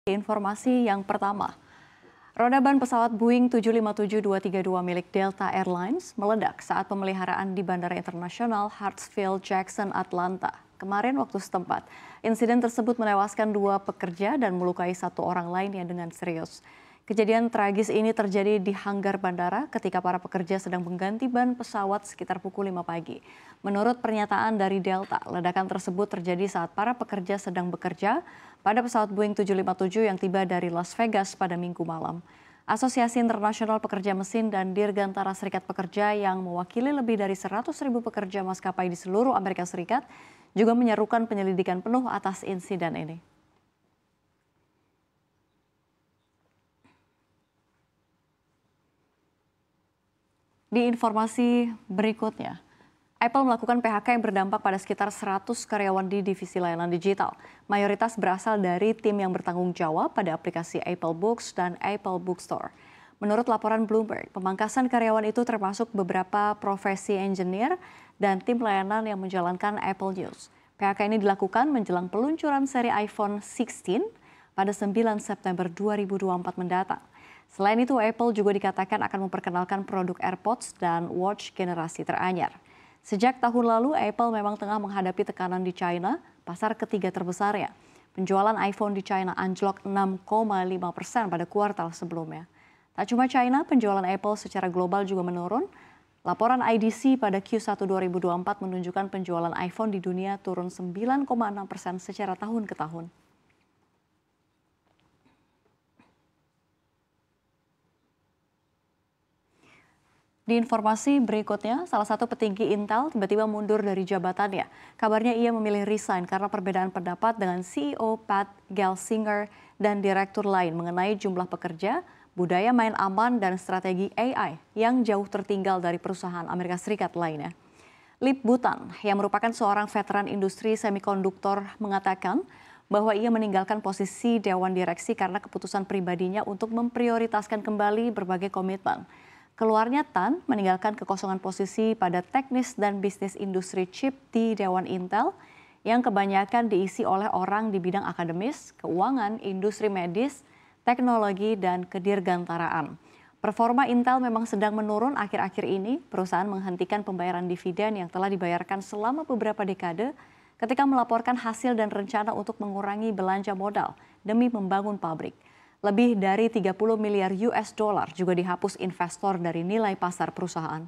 Informasi yang pertama, roda ban pesawat Boeing 757-232 milik Delta Airlines meledak saat pemeliharaan di Bandara Internasional Hartsfield-Jackson, Atlanta. Kemarin waktu setempat, insiden tersebut menewaskan 2 pekerja dan melukai 1 orang lainnya dengan serius. Kejadian tragis ini terjadi di hanggar bandara ketika para pekerja sedang mengganti ban pesawat sekitar pukul 5 pagi. Menurut pernyataan dari Delta, ledakan tersebut terjadi saat para pekerja sedang bekerja pada pesawat Boeing 757 yang tiba dari Las Vegas pada Minggu malam. Asosiasi Internasional Pekerja Mesin dan Dirgantara Serikat Pekerja yang mewakili lebih dari 100.000 pekerja maskapai di seluruh Amerika Serikat juga menyerukan penyelidikan penuh atas insiden ini. Di informasi berikutnya, Apple melakukan PHK yang berdampak pada sekitar 100 karyawan di divisi layanan digital. Mayoritas berasal dari tim yang bertanggung jawab pada aplikasi Apple Books dan Apple Bookstore. Menurut laporan Bloomberg, pemangkasan karyawan itu termasuk beberapa profesi engineer dan tim layanan yang menjalankan Apple News. PHK ini dilakukan menjelang peluncuran seri iPhone 16 pada 9 September 2024 mendatang. Selain itu, Apple juga dikatakan akan memperkenalkan produk AirPods dan Watch generasi teranyar. Sejak tahun lalu, Apple memang tengah menghadapi tekanan di China, pasar ketiga terbesarnya. Penjualan iPhone di China anjlok 6,5% pada kuartal sebelumnya. Tak cuma China, penjualan Apple secara global juga menurun. Laporan IDC pada Q1 2024 menunjukkan penjualan iPhone di dunia turun 9,6% secara tahun ke tahun. Di informasi berikutnya, salah satu petinggi Intel tiba-tiba mundur dari jabatannya. Kabarnya ia memilih resign karena perbedaan pendapat dengan CEO Pat Gelsinger dan direktur lain mengenai jumlah pekerja, budaya main aman, dan strategi AI yang jauh tertinggal dari perusahaan Amerika Serikat lainnya. Lip Butan, yang merupakan seorang veteran industri semikonduktor, mengatakan bahwa ia meninggalkan posisi dewan direksi karena keputusan pribadinya untuk memprioritaskan kembali berbagai komitmen. Keluarnya Tan meninggalkan kekosongan posisi pada teknis dan bisnis industri chip di Dewan Intel yang kebanyakan diisi oleh orang di bidang akademis, keuangan, industri medis, teknologi, dan kedirgantaraan. Performa Intel memang sedang menurun akhir-akhir ini. Perusahaan menghentikan pembayaran dividen yang telah dibayarkan selama beberapa dekade ketika melaporkan hasil dan rencana untuk mengurangi belanja modal demi membangun pabrik. Lebih dari 30 miliar US dollar juga dihapus investor dari nilai pasar perusahaan.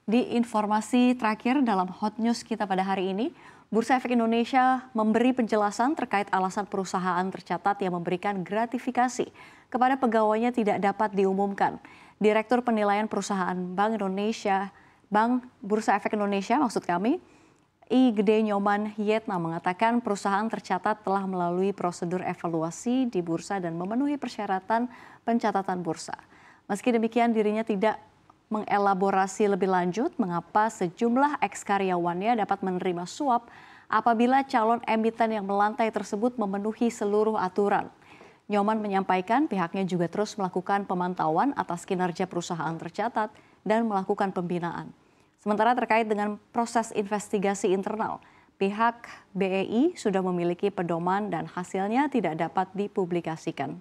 Di informasi terakhir dalam Hot News kita pada hari ini, Bursa Efek Indonesia memberi penjelasan terkait alasan perusahaan tercatat yang memberikan gratifikasi kepada pegawainya tidak dapat diumumkan. Direktur Penilaian Perusahaan Bank Indonesia, Bank Bursa Efek Indonesia maksud kami, I. Gede Nyoman Yetna mengatakan perusahaan tercatat telah melalui prosedur evaluasi di bursa dan memenuhi persyaratan pencatatan bursa. Meski demikian, dirinya tidak mengelaborasi lebih lanjut mengapa sejumlah eks-karyawannya dapat menerima suap apabila calon emiten yang melantai tersebut memenuhi seluruh aturan. Nyoman menyampaikan pihaknya juga terus melakukan pemantauan atas kinerja perusahaan tercatat dan melakukan pembinaan. Sementara terkait dengan proses investigasi internal, pihak BEI sudah memiliki pedoman dan hasilnya tidak dapat dipublikasikan.